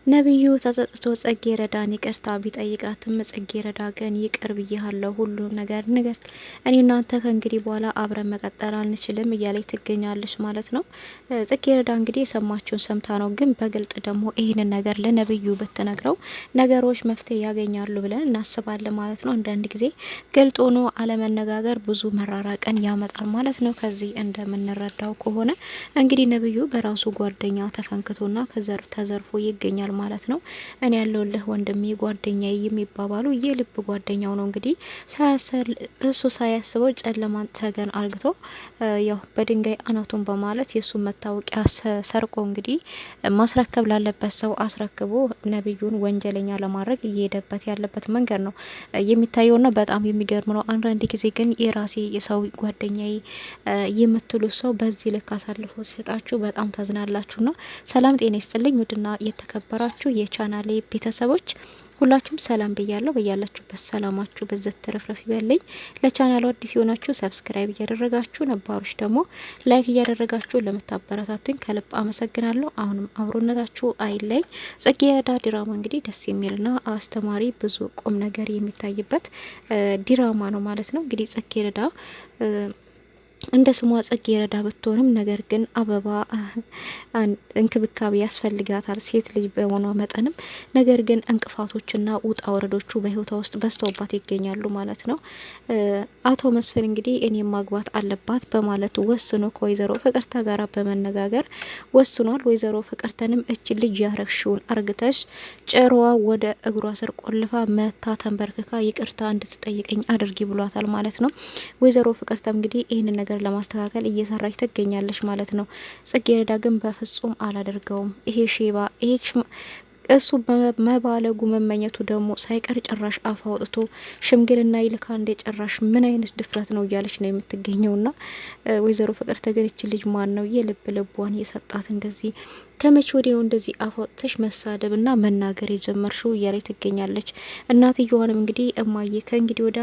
ነብዩ ተጸጽቶ ጽጌረዳን ይቅርታ ቢጠይቃትም ጽጌረዳ ግን ይቅር ብያለሁ ሁሉ ነገር እኔ እናንተ ከእንግዲህ በኋላ አብረን መቀጠል አንችልም እያለች ትገኛለች ማለት ነው። ጽጌረዳ እንግዲህ የሰማችውን ሰምታ ነው፣ ግን በግልጽ ደግሞ ይህንን ነገር ለነብዩ ብትነግረው ነገሮች መፍትሄ ያገኛሉ ብለን እናስባለን ማለት ነው። አንዳንድ ጊዜ ግልጽ ሆኖ አለመነጋገር ብዙ መራራቅን ያመጣል ማለት ነው። ከዚህ እንደምንረዳው ከሆነ እንግዲህ ነብዩ በራሱ ጓደኛ ተፈንክቶና ተዘርፎ ይገኛል ማለት ነው። እኔ ያለውልህ ወንድሜ ጓደኛዬ የሚባባሉ የልብ ጓደኛው ነው። እንግዲህ እሱ ሳያስበው ጨለማን ተገን አርግቶ ያው በድንጋይ አናቱን በማለት የሱ መታወቂያ ሰርቆ እንግዲህ ማስረከብ ላለበት ሰው አስረክቦ ነብዩን ወንጀለኛ ለማድረግ እየሄደበት ያለበት መንገድ ነው የሚታየውና በጣም የሚገርም ነው። አንዳንድ ጊዜ ግን የራሴ የሰው ጓደኛዬ የምትሉ ሰው በዚህ ልክ አሳልፎ ሲሰጣችሁ በጣም ታዝናላችሁና። ሰላም ጤና ይስጥልኝ ውድና የተከበራችሁ የቻናሌ ቤተሰቦች ሁላችሁም ሰላም ብያለሁ። በያላችሁበት ሰላማችሁ በዘት ተረፍረፍ ይበልኝ። ለቻናሉ አዲስ የሆናችሁ ሰብስክራይብ እያደረጋችሁ ነባሮች ደግሞ ላይክ እያደረጋችሁ ለምታበረታቱኝ ከልብ አመሰግናለሁ። አሁንም አብሮነታችሁ አይለኝ። ጽጌረዳ ድራማ እንግዲህ ደስ የሚልና አስተማሪ ብዙ ቁም ነገር የሚታይበት ድራማ ነው ማለት ነው። እንግዲህ ጽጌረዳ እንደ ስሟ ጽጌረዳ ብትሆንም ነገር ግን አበባ እንክብካቤ ያስፈልጋታል ሴት ልጅ በሆኗ መጠንም። ነገር ግን እንቅፋቶችና ውጣ ወረዶቹ በህይወቷ ውስጥ በስተውባት ይገኛሉ ማለት ነው። አቶ መስፍን እንግዲህ እኔ ማግባት አለባት በማለት ወስኖ ከወይዘሮ ፍቅርታ ጋር በመነጋገር ወስኗል። ወይዘሮ ፍቅርተንም እች ልጅ ያረግሽውን አርግተሽ ጭሯዋ ወደ እግሯ ስር ቆልፋ መታ ተንበርክካ ይቅርታ እንድትጠይቀኝ አድርጊ ብሏታል ማለት ነው። ወይዘሮ ፍቅርተም እንግዲህ ይህንን ነገር ለማስተካከል እየሰራች ትገኛለች ማለት ነው። ጽጌረዳ ግን በፍጹም አላደርገውም ይሄ ሼባ እሱ በመባለጉ መመኘቱ ደግሞ ሳይቀር ጭራሽ አፍ አውጥቶ ሽምግልና ይልካ እንደ ጭራሽ ምን አይነት ድፍረት ነው እያለች ነው የምትገኘውና ወይዘሮ ፍቅርተ ግን እች ልጅ ማን ነው የልብ ልቧን የሰጣት እንደዚህ ከመቼ ወዲህ ነው እንደዚህ አፍ አውጥተሽ መሳደብና መናገር የጀመርሽው እያለች ትገኛለች። እናትየዋንም እንግዲህ እማዬ ከእንግዲህ ወዳ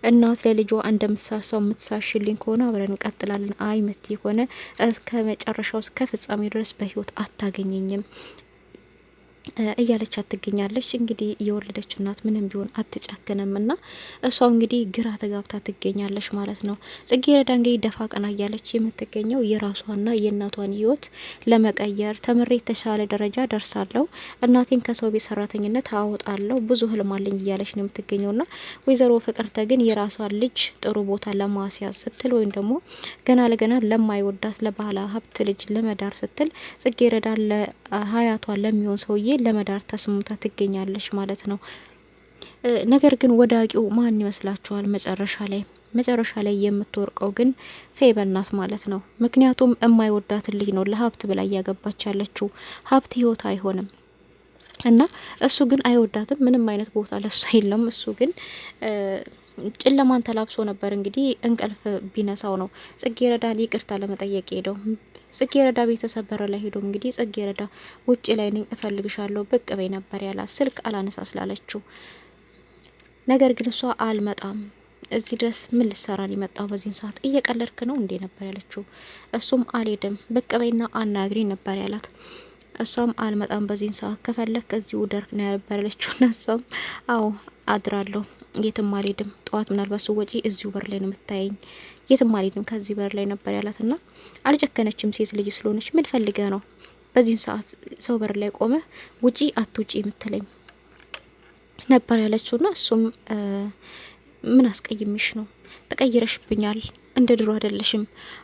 እናት ለልጇ እንደምሳሳው የምትሳሽልኝ ከሆነ አብረን እንቀጥላለን፣ አይ ምት የሆነ እስከ መጨረሻው እስከ ፍጻሜ ድረስ በህይወት አታገኘኝም እያለች ትገኛለች። እንግዲህ የወለደች እናት ምንም ቢሆን አትጨክንም ና እሷ እንግዲህ ግራ ተጋብታ ትገኛለች ማለት ነው። ጽጌረዳ እንግዲህ ደፋ ቀና እያለች የምትገኘው የራሷና የእናቷን ህይወት ለመቀየር ተምሬ የተሻለ ደረጃ ደርሳለሁ፣ እናቴን ከሰው ቤት ሰራተኝነት አወጣለሁ፣ ብዙ ህልም አለኝ እያለች ነው የምትገኘው ና ወይዘሮ ፍቅርተ ግን የራሷን ልጅ ጥሩ ቦታ ለማስያዝ ስትል ወይም ደግሞ ገና ለገና ለማይወዳት ለባህላ ሀብት ልጅ ለመዳር ስትል ጽጌረዳ ለሀያቷ ለሚሆን ሰውዬ ለመዳር ተስማምታ ትገኛለች ማለት ነው። ነገር ግን ወዳቂው ማን ይመስላችኋል? መጨረሻ ላይ የምትወርቀው ግን ፌበን ናት ማለት ነው። ምክንያቱም የማይወዳትን ልጅ ነው ለሀብት ብላ እያገባች ያለችው። ሀብት ህይወት አይሆንም እና እሱ ግን አይወዳትም። ምንም አይነት ቦታ ለሱ የለም። እሱ ግን ጨለማን ተላብሶ ነበር እንግዲህ እንቅልፍ ቢነሳው ነው ጽጌረዳን ይቅርታ ለመጠየቅ ሄደው። ጽጌረዳ ቤተሰብ በር ላይ ሄዶ እንግዲህ ጽጌረዳ ውጭ ላይ ነኝ እፈልግሻለሁ ብቅ በይ ነበር ያላት፣ ስልክ አላነሳ ስላለችው። ነገር ግን እሷ አልመጣም እዚህ ድረስ ምን ልሰራን የመጣው በዚህን ሰዓት እየቀለድክ ነው እንዴ ነበር ያለችው። እሱም አልሄድም ብቅ በይና አናግሪ ነበር ያላት። እሷም አልመጣም በዚህን ሰዓት ከፈለክ እዚሁ ደርክ ነው ያለችው። እሷም አዎ አድራለሁ የትም አልሄድም፣ ጠዋት ምናልባት ስወጪ እዚሁ በር ላይ ነው የምታየኝ፣ የትም አልሄድም ከዚህ በር ላይ ነበር ያላትና አልጨከነችም። ሴት ልጅ ስለሆነች ምን ፈልገ ነው በዚህን ሰዓት ሰው በር ላይ ቆመ ውጪ አትውጪ የምትለኝ ነበር ያለችውና እሱም ምን አስቀይምሽ ነው? ተቀይረሽብኛል፣ እንደ ድሮ አይደለሽም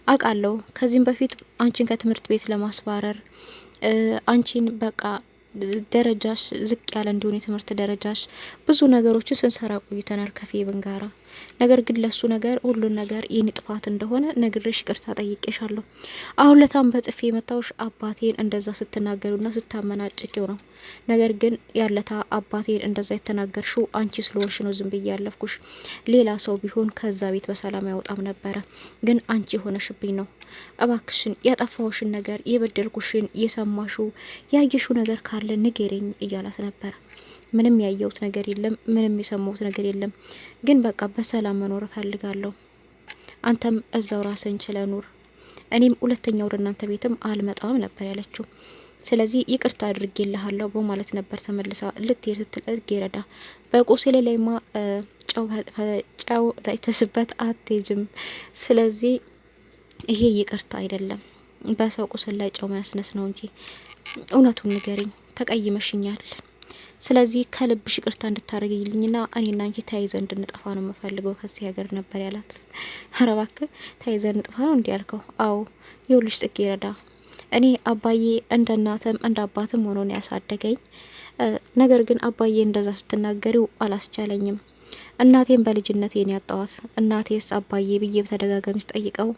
አውቃለሁ። ከዚህም በፊት አንቺን ከትምህርት ቤት ለማስባረር አንቺን በቃ ደረጃሽ ዝቅ ያለ እንዲሆን የትምህርት ደረጃሽ ብዙ ነገሮችን ስንሰራ ቆይተናል ከፌብን ጋራ። ነገር ግን ለሱ ነገር ሁሉን ነገር የኔ ጥፋት እንደሆነ ነግሬሽ ይቅርታ ጠይቄሻለሁ። አሁን ለታም በጥፊ የመታውሽ አባቴን እንደዛ ስትናገሩና ስታመናጭቂው ነው። ነገር ግን ያለታ አባቴን እንደዛ የተናገርሽው አንቺ ስለሆንሽ ነው ዝም ብዬ ያለፍኩሽ። ሌላ ሰው ቢሆን ከዛ ቤት በሰላም ያወጣም ነበረ፣ ግን አንቺ የሆነሽብኝ ነው። እባክሽን ያጠፋውሽን ነገር የበደልኩሽን የሰማሽው ያየሽው ነገር ካለ ንገሪኝ እያላት ነበረ። ምንም ያየሁት ነገር የለም፣ ምንም የሰማሁት ነገር የለም፣ ግን በቃ በሰላም መኖር እፈልጋለሁ። አንተም እዛው ራስን ችለ ኑር፣ እኔም ሁለተኛ ወደ እናንተ ቤትም አልመጣም ነበር ያለችው። ስለዚህ ይቅርታ አድርጌልሃለሁ በማለት ነበር ተመልሳ ልትሄድ ስትል ጽጌረዳ በቁስሌ ላይማ ጨው ተስበት አትሄጅም። ስለዚህ ይሄ ይቅርታ አይደለም፣ በሰው ቁስል ላይ ጨው ማያስነስ ነው እንጂ እውነቱን ንገሪኝ፣ ተቀይመሽኛል። ስለዚህ ከልብሽ ይቅርታ እንድታደርግልኝና እኔና አንቺ ተያይዘን እንድንጠፋ ነው የምፈልገው ከዚህ ሀገር ነበር ያላት። ኧረ እባክህ ተያይዘን እንጥፋ ነው እንዲህ ያልከው? አዎ ይኸውልሽ ጽጌረዳ፣ እኔ አባዬ እንደ እናትም እንደ አባትም ሆኖ ነው ያሳደገኝ። ነገር ግን አባዬ እንደዛ ስትናገሪው አላስቻለኝም። እናቴን በልጅነቴን ያጣዋት። እናቴስ አባዬ ብዬ በተደጋጋሚ ስጠይቀው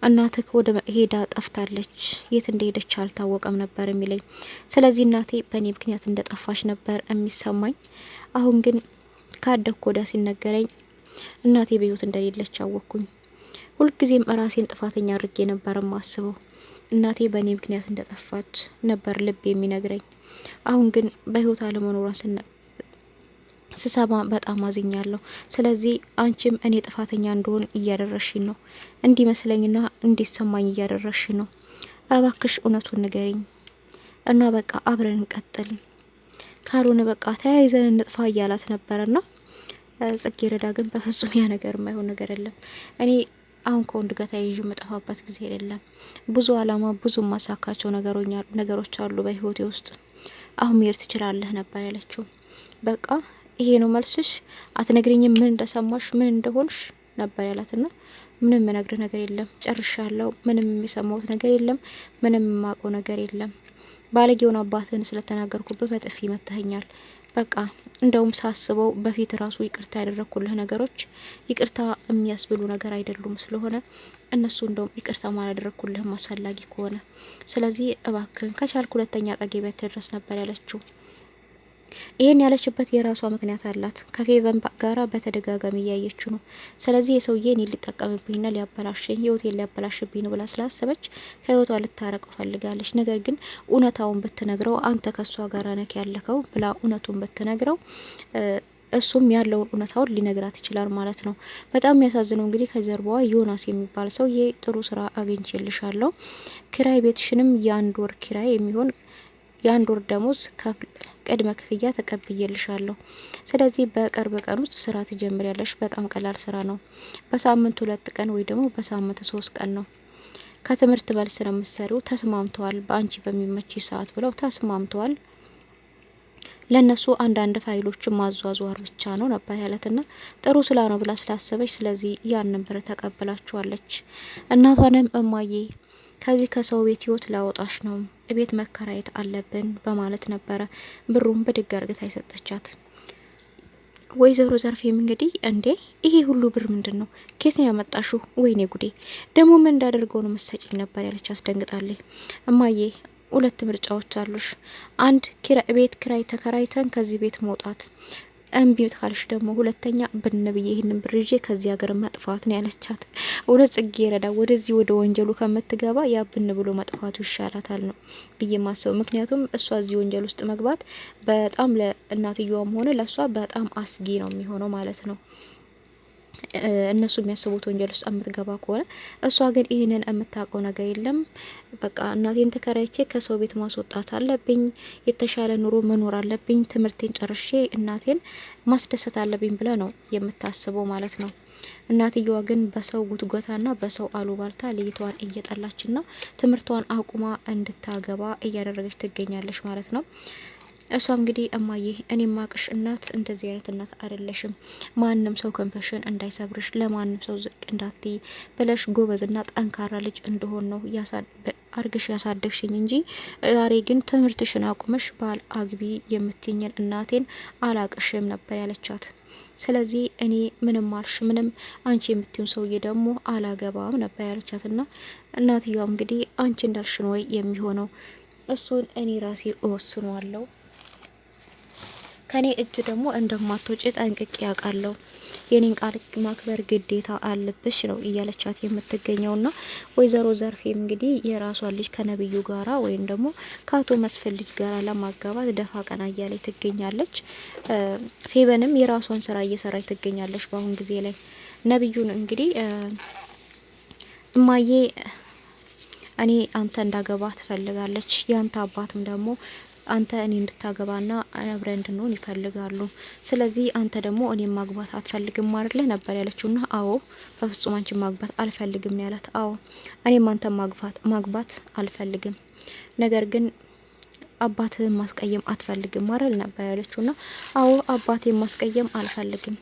እናትህ ወደ ሄዳ ጠፍታለች፣ የት እንደሄደች አልታወቀም ነበር የሚለኝ። ስለዚህ እናቴ በእኔ ምክንያት እንደጠፋች ነበር የሚሰማኝ። አሁን ግን ካደኩ ወዳ ሲነገረኝ እናቴ በህይወት እንደሌለች አወቅኩኝ። ሁልጊዜም ራሴን ጥፋተኛ አድርጌ ነበር ማስበው። እናቴ በእኔ ምክንያት እንደጠፋች ነበር ልብ የሚነግረኝ። አሁን ግን በህይወት አለመኖሯን ስሰማ በጣም አዝኛለሁ። ስለዚህ አንቺም እኔ ጥፋተኛ እንደሆን እያደረሽኝ ነው፣ እንዲመስለኝና እንዲሰማኝ እያደረሽ ነው። እባክሽ እውነቱን ንገሪኝ እና በቃ አብረን እንቀጥል፣ ካልሆነ በቃ ተያይዘን እንጥፋ እያላት ነበርና ጽጌረዳ ግን በፍጹም ያ ነገር የማይሆን ነገር የለም። እኔ አሁን ከወንድ ጋር ተያይዤ የምጠፋበት ጊዜ አይደለም። ብዙ አላማ፣ ብዙ ማሳካቸው ነገሮች አሉ በህይወቴ ውስጥ። አሁን መሄድ ትችላለህ ነበር ያለችው። በቃ ይሄ ነው መልስሽ? አትነግሪኝም ምን እንደሰማሽ ምን እንደሆንሽ ነበር ያላትና ምንም የምነግርህ ነገር የለም፣ ጨርሻለሁ። ምንም የሚሰማውት ነገር የለም፣ ምንም የማውቀው ነገር የለም። ባለጌውን አባትህን ስለተናገርኩበት በጥፊ መታኸኛል። በቃ እንደውም ሳስበው በፊት ራሱ ይቅርታ ያደረኩልህ ነገሮች ይቅርታ የሚያስብሉ ነገር አይደሉም። ስለሆነ እነሱ እንደውም ይቅርታ ማላደረኩልህም አስፈላጊ ከሆነ ስለዚህ እባክህን ከቻልኩ ሁለተኛ አጠገቤ ትድረስ ነበር ያለችው። ይሄን ያለችበት የራሷ ምክንያት አላት። ከፌቨን ጋራ በተደጋጋሚ እያየችው ነው። ስለዚህ የሰውዬ እኔ ሊጠቀምብኝና ሊያበላሽኝ ህይወቴን ሊያበላሽብኝ ነው ብላ ስላሰበች ከህይወቷ ልታረቀው ፈልጋለች። ነገር ግን እውነታውን ብትነግረው አንተ ከሷ ጋር ነክ ያለከው ብላ እውነቱን ብትነግረው እሱም ያለውን እውነታውን ሊነግራት ይችላል ማለት ነው። በጣም የሚያሳዝነው እንግዲህ ከጀርባዋ ዮናስ የሚባል ሰው ጥሩ ስራ አግኝቼልሻለሁ፣ ኪራይ ቤትሽንም የአንድ ወር ኪራይ የሚሆን የአንድ ወር ደሞዝ ቅድመ ክፍያ ተቀብዬልሻለሁ። ስለዚህ በቅርብ ቀን ውስጥ ስራ ትጀምሪያለሽ። በጣም ቀላል ስራ ነው። በሳምንት 2 ቀን ወይ ደግሞ በሳምንት 3 ቀን ነው። ከትምህርት መልስ ነው የምትሰሪው። ተስማምተዋል። በአንቺ በሚመች ሰዓት ብለው ተስማምተዋል። ለነሱ አንዳንድ ፋይሎችን ማዟዟር ብቻ ነው ነበር ያለትና ጥሩ ስላ ነው ብላ ስላሰበች ስለዚህ ያንን ብር ተቀብላችኋለች። እናቷንም እማዬ ከዚህ ከሰው ቤት ህይወት ላወጣሽ ነው፣ ቤት መከራየት አለብን በማለት ነበረ ብሩን በድግ አርግታ የሰጠቻት። ወይዘሮ ዘርፌም እንግዲህ እንዴ ይሄ ሁሉ ብር ምንድን ነው? ኬት ነው ያመጣሹ? ወይኔ ጉዴ ደግሞ ምን እንዳደርገው ነው መሰጪኝ ነበር ያለች አስደንግጣለች። እማዬ 2 ምርጫዎች አሉሽ። አንድ ቤት ኪራይ ተከራይተን ከዚህ ቤት መውጣት፣ እምቢ ካልሽ ደግሞ ሁለተኛ ብንብዬ ይህንን ብር ይዤ ከዚህ ሀገር መጥፋት ነው ያለቻት። እውነት ጽጌረዳ ወደዚህ ወደ ወንጀሉ ከምትገባ ያ ብን ብሎ መጥፋቱ ይሻላታል ነው ብዬ ማሰብ። ምክንያቱም እሷ እዚህ ወንጀል ውስጥ መግባት በጣም ለእናትየዋም ሆነ ለእሷ በጣም አስጊ ነው የሚሆነው ማለት ነው። እነሱ የሚያስቡት ወንጀል ውስጥ የምትገባ ከሆነ እሷ ግን ይህንን የምታውቀው ነገር የለም። በቃ እናቴን ተከራይቼ ከሰው ቤት ማስወጣት አለብኝ፣ የተሻለ ኑሮ መኖር አለብኝ፣ ትምህርቴን ጨርሼ እናቴን ማስደሰት አለብኝ ብላ ነው የምታስበው ማለት ነው። እናትየዋ ግን በሰው ጉትጎታና በሰው አሉባልታ ልይቷን እየጠላችና ትምህርቷን አቁማ እንድታገባ እያደረገች ትገኛለች ማለት ነው። እሷም እንግዲህ እማዬ እኔ ማቅሽ እናት እንደዚህ አይነት እናት አይደለሽም፣ ማንም ሰው ክንፈሽን እንዳይሰብርሽ፣ ለማንም ሰው ዝቅ እንዳትይ ብለሽ ጎበዝና ጠንካራ ልጅ እንደሆን ነው አርግሽ ያሳደግሽኝ እንጂ ዛሬ ግን ትምህርትሽን አቁመሽ ባል አግቢ የምትኝን እናቴን አላቅሽም ነበር ያለቻት። ስለዚህ እኔ ምንም አልሽ ምንም አንቺ የምትዩን ሰውዬ ደግሞ አላገባም ነበር ያለቻትና እናትየዋ እንግዲህ አንቺ እንዳልሽን ወይ የሚሆነው እሱን እኔ ራሴ እወስኗለሁ፣ ከኔ እጅ ደግሞ እንደማትወጪ ጠንቅቄ ያውቃለሁ፣ የኔን ቃል ማክበር ግዴታ አለብሽ ነው እያለቻት የምትገኘውና ወይዘሮ ዘርፌም እንግዲህ የራሷ ልጅ ከነብዩ ጋራ ወይም ደግሞ ከአቶ መስፍን ልጅ ጋራ ለማጋባት ደፋ ቀና እያለች ትገኛለች። ፌበንም የራሷን ስራ እየሰራች ትገኛለች በአሁን ጊዜ ላይ። ነብዩን እንግዲህ እማዬ እኔ አንተ እንዳገባ ትፈልጋለች። ያንተ አባትም ደግሞ አንተ እኔ እንድታገባና አብረን እንድንሆን ይፈልጋሉ። ስለዚህ አንተ ደግሞ እኔ ማግባት አትፈልግም አይደለ ነበር ያለችውና አዎ በፍጹም አንቺ ማግባት አልፈልግም ነው ያላት። አዎ እኔም አንተ ማግባት አልፈልግም፣ ነገር ግን አባትህን ማስቀየም አትፈልግም አይደል ነበር ያለችውና አዎ አባቴን ማስቀየም አልፈልግም፣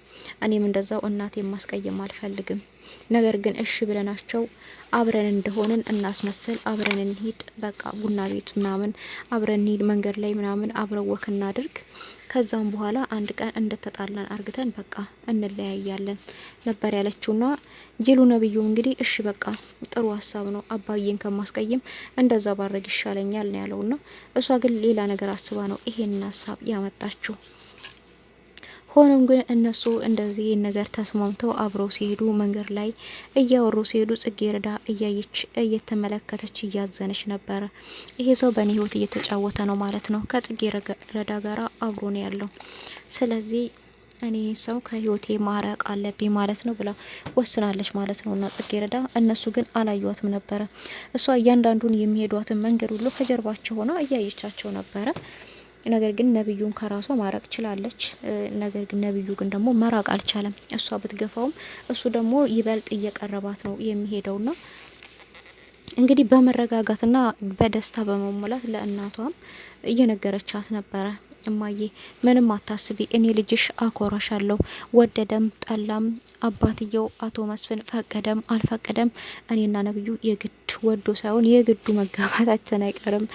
እኔም እንደዛው እናቴን ማስቀየም አልፈልግም፣ ነገር ግን እሺ ብለናቸው አብረን እንደሆንን እናስመስል፣ አብረን እንሂድ፣ በቃ ቡና ቤት ምናምን አብረን እንሂድ፣ መንገድ ላይ ምናምን አብረን ወክ እናድርግ፣ ከዛም በኋላ አንድ ቀን እንደተጣላን አርግተን በቃ እንለያያለን ነበር ያለችውና ጅሉ ነብዩ እንግዲህ እሺ በቃ ጥሩ ሀሳብ ነው፣ አባዬን ከማስቀይም እንደዛ ባረግ ይሻለኛል ነው ያለውና እሷ ግን ሌላ ነገር አስባ ነው ይሄንን ሀሳብ ያመጣችው። ሆኖም ግን እነሱ እንደዚህ ነገር ተስማምተው አብረው ሲሄዱ መንገድ ላይ እያወሩ ሲሄዱ ጽጌረዳ እያየች እየተመለከተች እያዘነች ነበረ። ይሄ ሰው በእኔ ህይወት እየተጫወተ ነው ማለት ነው፣ ከጽጌረዳ ጋራ አብሮ ነው ያለው። ስለዚህ እኔ ሰው ከህይወቴ ማራቅ አለብኝ ማለት ነው ብላ ወስናለች ማለት ነው። እና ጽጌረዳ እነሱ ግን አላዩዋትም ነበረ። እሷ እያንዳንዱን የሚሄዷትን መንገድ ሁሉ ከጀርባቸው ሆና እያየቻቸው ነበረ። ነገር ግን ነብዩን ከራሷ ማራቅ ችላለች። ነገር ግን ነብዩ ግን ደግሞ መራቅ አልቻለም። እሷ ብትገፋውም እሱ ደግሞ ይበልጥ እየቀረባት ነው የሚሄደውና እንግዲህ በመረጋጋትና በደስታ በመሞላት ለእናቷም እየነገረቻት ነበረ። እማዬ ምንም አታስቢ፣ እኔ ልጅሽ አኮራሻለሁ፣ ወደደም ጠላም አባትየው አቶ መስፍን ፈቀደም አልፈቀደም እኔና ነብዩ የግድ ወዶ ሳይሆን የግዱ መጋባታችን አይቀርም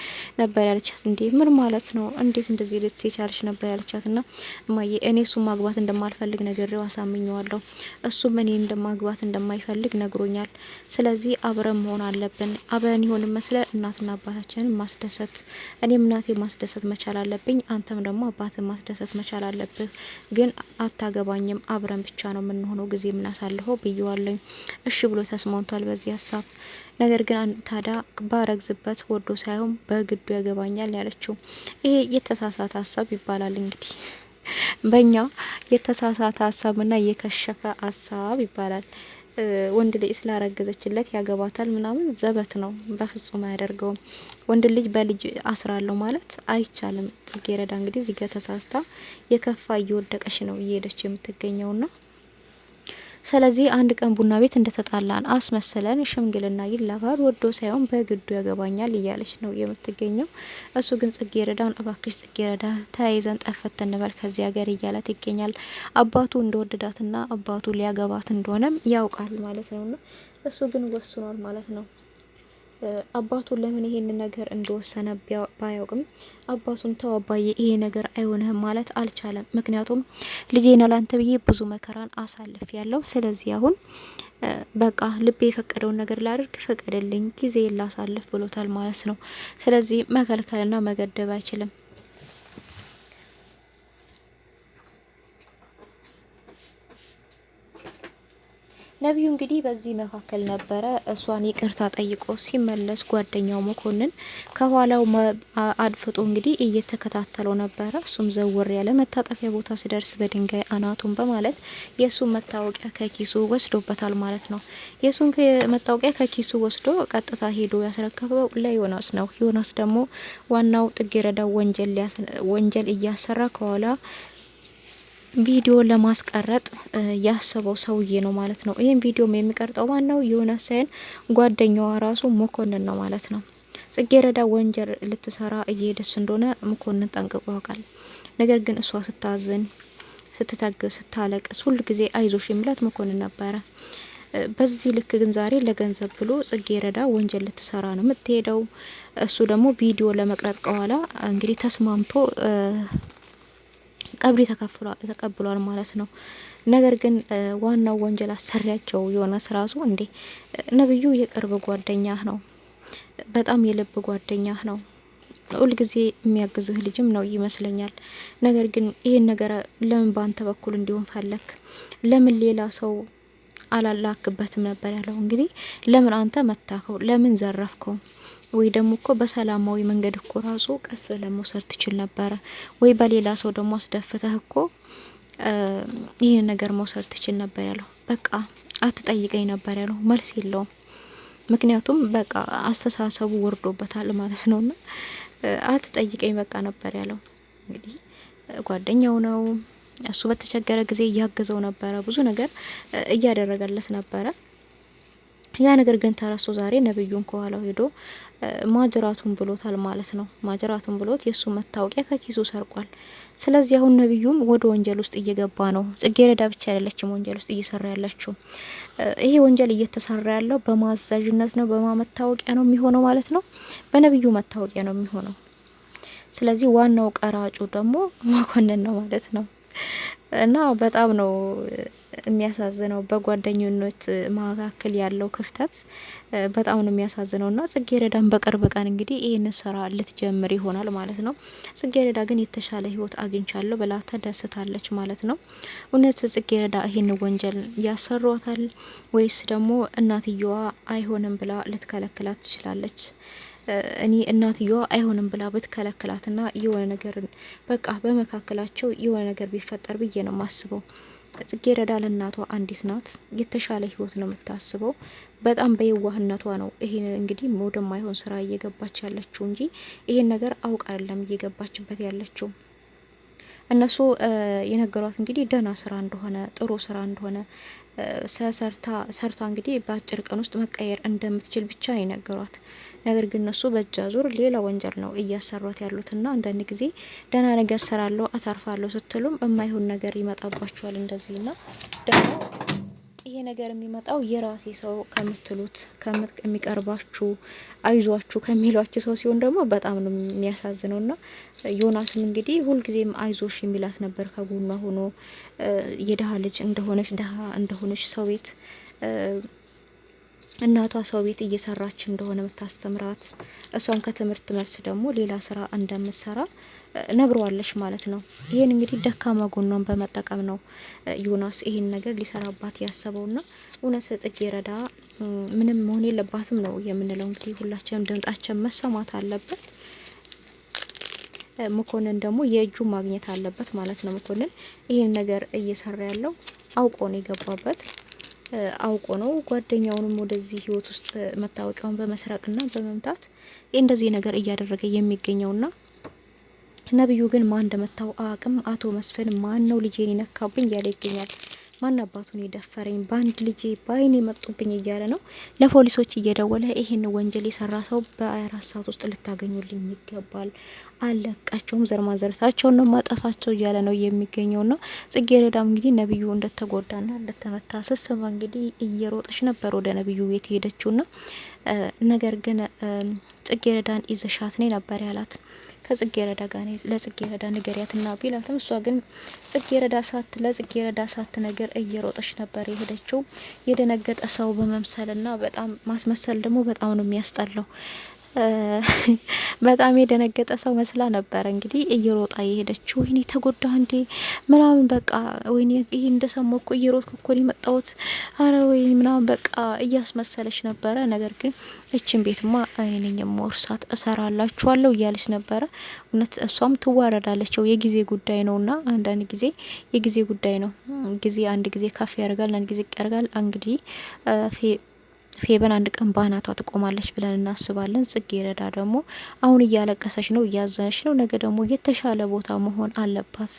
ነበር ያለቻት። እንዴ ምን ማለት ነው? እንዴት እንደዚህ ልትቻልሽ ነበር ያለቻት። ና እማዬ እኔ እሱን ማግባት እንደማልፈልግ ነግሬው አሳምኘዋለሁ፣ እሱም እኔ እንደማግባት እንደማይፈልግ ነግሮኛል። ስለዚህ አብረን መሆን አለብን፣ አብረን ይሆን መስለ እናትና አባታችንን ማስደሰት፣ እኔም እናቴ ማስደሰት መቻል አለብኝ፣ አንተም ደግሞ አባትን ማስደሰት መቻል አለብህ። ግን አታገባኝም፣ አብረን ብቻ ነው የምንሆነው ጊዜ የምናሳልፈው ብየዋለኝ። እሺ ብሎ ተስማምቷል በዚህ ሀሳብ። ነገር ግን ታዲያ ባረግዝበት ወዶ ሳይሆን በግዱ ያገባኛል ያለችው ይሄ የተሳሳተ ሀሳብ ይባላል። እንግዲህ በእኛ የተሳሳተ ሀሳብና የከሸፈ ሀሳብ ይባላል። ወንድ ልጅ ስላረገዘችለት ያገባታል ምናምን ዘበት ነው፣ በፍጹም አያደርገውም። ወንድ ልጅ በልጅ አስራለሁ ማለት አይቻልም። ጽጌረዳ እንግዲህ እዚህ ጋር ተሳስታ የከፋ እየወደቀች ነው እየሄደች የምትገኘውና ስለዚህ አንድ ቀን ቡና ቤት እንደተጣላን አስመስለን ሽምግልና ይላካል፣ ወዶ ሳይሆን በግዱ ያገባኛል እያለች ነው የምትገኘው። እሱ ግን ጽጌረዳን እባክሽ ጽጌረዳ ተያይዘን ጠፈት እንበል ከዚህ ሀገር እያላት ይገኛል። አባቱ እንደወደዳትና አባቱ ሊያገባት እንደሆነም ያውቃል ማለት ነውና እሱ ግን ወስኗል ማለት ነው። አባቱ ለምን ይሄን ነገር እንደወሰነ ባያውቅም አባቱን ተው አባዬ ይሄ ነገር አይሆንህም ማለት አልቻለም። ምክንያቱም ልጄን ላንተ ብዬ ብዙ መከራን አሳልፍ ያለው፣ ስለዚህ አሁን በቃ ልቤ የፈቀደውን ነገር ላድርግ፣ ፍቀድልኝ፣ ጊዜ ላሳልፍ ብሎታል ማለት ነው። ስለዚህ መከልከልና መገደብ አይችልም። ነቢዩ እንግዲህ በዚህ መካከል ነበረ እሷን ይቅርታ ጠይቆ ሲመለስ ጓደኛው መኮንን ከኋላው አድፍጦ እንግዲህ እየተከታተለው ነበረ። እሱም ዘወር ያለ መታጠፊያ ቦታ ሲደርስ በድንጋይ አናቱን በማለት የእሱን መታወቂያ ከኪሱ ወስዶበታል ማለት ነው። የእሱን መታወቂያ ከኪሱ ወስዶ ቀጥታ ሄዶ ያስረከበው ለዮናስ ነው። ዮናስ ደግሞ ዋናው ጽጌረዳ ወንጀል እያሰራ ከኋላ ቪዲዮ ለማስቀረጥ ያሰበው ሰውዬ ነው ማለት ነው። ይሄን ቪዲዮም የሚቀርጠው ማነው? ዮናስ ሳይሆን ጓደኛዋ ራሱ መኮንን ነው ማለት ነው። ጽጌረዳ ወንጀል ልትሰራ እየሄደች እንደሆነ መኮንን ጠንቅቆ ያውቃል። ነገር ግን እሷ ስታዝን፣ ስትታገስ፣ ስታለቅስ ሁሉ ጊዜ አይዞሽ የሚላት መኮንን ነበረ። በዚህ ልክ ግን ዛሬ ለገንዘብ ብሎ ጽጌረዳ ወንጀል ልትሰራ ነው የምትሄደው። እሱ ደግሞ ቪዲዮ ለመቅረጥ ከኋላ እንግዲህ ተስማምቶ ቀብሪ ተቀብሏል ማለት ነው። ነገር ግን ዋናው ወንጀል አሰሪያቸው ዮናስ ራሱ እንዴ ነብዩ የቅርብ ጓደኛህ ነው፣ በጣም የልብ ጓደኛህ ነው፣ ሁልጊዜ የሚያግዝህ ልጅም ነው ይመስለኛል። ነገር ግን ይሄን ነገር ለምን ባንተ በኩል እንዲሆን ፈለክ? ለምን ሌላ ሰው አላላክበትም ነበር ያለው። እንግዲህ ለምን አንተ መታከው? ለምን ዘረፍከው? ወይ ደግሞ እኮ በሰላማዊ መንገድ እኮ ራሱ ቀስ ብለህ መውሰድ ትችል ነበረ። ወይ በሌላ ሰው ደግሞ አስደፍተህ እኮ ይህን ነገር መውሰድ ትችል ነበር ያለው። በቃ አትጠይቀኝ ነበር ያለው። መልስ የለውም። ምክንያቱም በቃ አስተሳሰቡ ወርዶበታል ማለት ነውና አትጠይቀኝ በቃ ነበር ያለው። እንግዲህ ጓደኛው ነው እሱ በተቸገረ ጊዜ እያገዘው ነበረ፣ ብዙ ነገር እያደረገለት ነበረ። ያ ነገር ግን ተረስቶ ዛሬ ነብዩን ከኋላው ሄዶ ማጅራቱን ብሎታል ማለት ነው። ማጅራቱን ብሎት የሱ መታወቂያ ከኪሱ ሰርቋል። ስለዚህ አሁን ነብዩም ወደ ወንጀል ውስጥ እየገባ ነው። ጽጌረዳ ብቻ አይደለችም ወንጀል ውስጥ እየሰራ ያለችው። ይሄ ወንጀል እየተሰራ ያለው በማዛዥነት ነው፣ በማመታወቂያ ነው የሚሆነው ማለት ነው። በነብዩ መታወቂያ ነው የሚሆነው። ስለዚህ ዋናው ቀራጩ ደግሞ መኮንን ነው ማለት ነው። እና በጣም ነው የሚያሳዝነው በጓደኝነት መካከል ያለው ክፍተት በጣም ነው የሚያሳዝነው። እና ጽጌረዳን በቅርብ ቀን እንግዲህ ይህንን ስራ ልትጀምር ይሆናል ማለት ነው። ጽጌረዳ ግን የተሻለ ህይወት አግኝቻለሁ ብላ ተደስታለች ማለት ነው። እውነት ጽጌረዳ ይህን ወንጀል ያሰሯታል ወይስ ደግሞ እናትየዋ አይሆንም ብላ ልትከለክላት ትችላለች? እኔ እናትየዋ አይሆንም ብላ ብትከለክላትና የሆነ ነገር በቃ በመካከላቸው የሆነ ነገር ቢፈጠር ብዬ ነው ማስበው። ጽጌረዳ ለእናቷ አንዲት ናት። የተሻለ ህይወት ነው የምታስበው። በጣም በየዋህነቷ ነው ይሄን እንግዲህ ወደማይሆን ስራ እየገባች ያለችው እንጂ ይሄን ነገር አውቃ አይደለም እየገባችበት ያለችው። እነሱ የነገሯት እንግዲህ ደህና ስራ እንደሆነ ጥሩ ስራ እንደሆነ ሰርታ እንግዲህ በአጭር ቀን ውስጥ መቀየር እንደምትችል ብቻ የነገሯት። ነገር ግን እነሱ በእጅ አዙር ሌላ ወንጀል ነው እያሰሯት ያሉትና አንዳንድ ጊዜ ደህና ነገር ሰራለሁ አታርፋለሁ ስትሉም የማይሆን ነገር ይመጣባቸዋል። እንደዚህና ደግሞ ይሄ ነገር የሚመጣው የራሴ ሰው ከምትሉት የሚቀርባችሁ አይዟችሁ ከሚሏችሁ ሰው ሲሆን ደግሞ በጣም ነው የሚያሳዝነው። ና ዮናስም እንግዲህ ሁልጊዜም አይዞሽ የሚላት ነበር ከጎኗ ሆኖ የድሀ ልጅ እንደሆነች ሰው ቤት እናቷ ሰው ቤት እየሰራች እንደሆነ የምታስተምራት እሷን ከትምህርት መልስ ደግሞ ሌላ ስራ እንደምትሰራ ነግሯለች ማለት ነው። ይሄን እንግዲህ ደካማ ጎኗን በመጠቀም ነው ዮናስ ይሄን ነገር ሊሰራባት ያሰበውና እውነት ጽጌረዳ ምንም መሆን የለባትም ነው የምንለው። እንግዲህ ሁላችንም ድምጣችን መሰማት አለበት። መኮንን ደግሞ የእጁ ማግኘት አለበት ማለት ነው። መኮንን ይሄን ነገር እየሰራ ያለው አውቆ ነው የገባበት። አውቆ ነው ጓደኛውንም ወደዚህ ህይወት ውስጥ መታወቂያውን በመስረቅና በመምታት እንደዚህ ነገር እያደረገ የሚገኘውና ነብዩ ግን ማን እንደመታው አቅም አቶ መስፍን ማን ነው ልጄን ይነካብኝ እያለ ይገኛል። ማን አባቱን የደፈረኝ በአንድ ልጄ ባይኔ መጡብኝ እያለ ነው ለፖሊሶች እየደወለ ይሄን ወንጀል የሰራ ሰው በ24 ሰዓት ውስጥ ልታገኙልኝ ይገባል፣ አለቃቸውም ዘር ማንዘርታቸውን ነው ማጠፋቸው እያለ ነው የሚገኘውና ጽጌረዳም እንግዲህ ነብዩ እንደተጎዳና እንደተመታ ስሰማ እንግዲህ እየሮጠች ነበር ወደ ነብዩ ቤት ሄደችውና ነገር ግን ጽጌረዳን ይዘሻት ነበር ያላት። ከጽጌረዳ ጋር ለጽጌረዳ ንገሪያትና ቢላትም እሷ ግን ለጽጌረዳ ሳት ነገር እየሮጠች ነበር የሄደችው። የደነገጠ ሰው በመምሰልና በጣም ማስመሰል ደግሞ በጣም ነው የሚያስጠላው። በጣም የደነገጠ ሰው መስላ ነበረ እንግዲህ እየሮጣ የሄደችው። ወይኔ ተጎዳ እንዴ ምናምን በቃ ወይኔ ይሄ እንደሰማሁ እኮ እየሮጥኩ እኮ ነው የመጣሁት፣ አረ ወይኔ ምናምን በቃ እያስመሰለች ነበረ። ነገር ግን እችን ቤትማ እኔ ነኝ የምወርሳት እሰራላችኋለሁ እያለች ነበረ። እውነት እሷም ትዋረዳለች። የጊዜ ጉዳይ ነውና አንዳንድ ጊዜ የጊዜ ጉዳይ ነው። ጊዜ አንድ ጊዜ ከፍ ያደርጋል፣ አንድ ጊዜ ያደርጋል። እንግዲህ ፌበን አንድ ቀን ባናቷ ትቆማለች ብለን እናስባለን። ጽጌረዳ ደግሞ አሁን እያለቀሰች ነው፣ እያዘነች ነው። ነገ ደግሞ የተሻለ ቦታ መሆን አለባት፣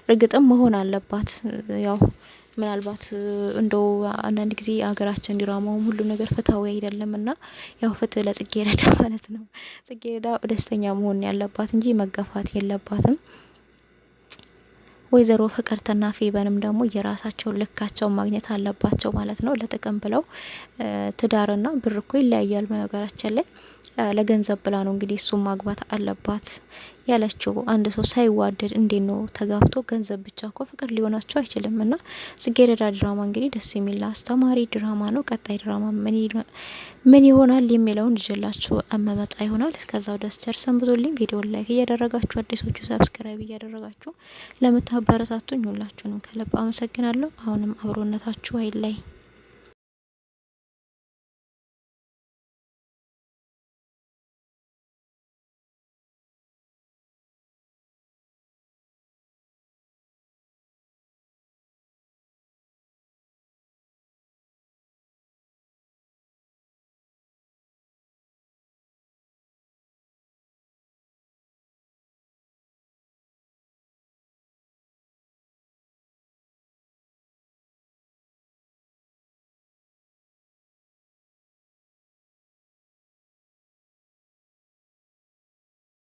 እርግጥም መሆን አለባት። ያው ምናልባት እንደው አንዳንድ ጊዜ ሀገራችን ድራማውም ሁሉ ነገር ፍትሃዊ አይደለምና ያው ፍትህ ለጽጌረዳ ማለት ነው። ጽጌረዳ ደስተኛ መሆን ያለባት እንጂ መገፋት የለባትም። ወይዘሮ ፍቅርትና ፌበንም ደግሞ የራሳቸውን ልካቸውን ማግኘት አለባቸው ማለት ነው። ለጥቅም ብለው ትዳርና ብር እኮ ይለያያል በነገራችን ላይ። ለገንዘብ ብላ ነው እንግዲህ እሱም ማግባት አለባት ያለችው። አንድ ሰው ሳይዋደድ እንዴት ነው ተጋብቶ ገንዘብ ብቻ እኮ ፍቅር ሊሆናቸው አይችልም። እና ጽጌረዳ ድራማ እንግዲህ ደስ የሚል አስተማሪ ድራማ ነው። ቀጣይ ድራማ ምን ይሆናል የሚለውን ይዤላችሁ እመመጣ ይሆናል። እስከዛው ደስ ቸር ሰንብቱልኝ። ቪዲዮን ላይክ እያደረጋችሁ አዲሶቹ ሰብስክራይብ እያደረጋችሁ ለምታበረታቱኝ ሁላችሁንም ከልብ አመሰግናለሁ። አሁንም አብሮነታችሁ አይለይ።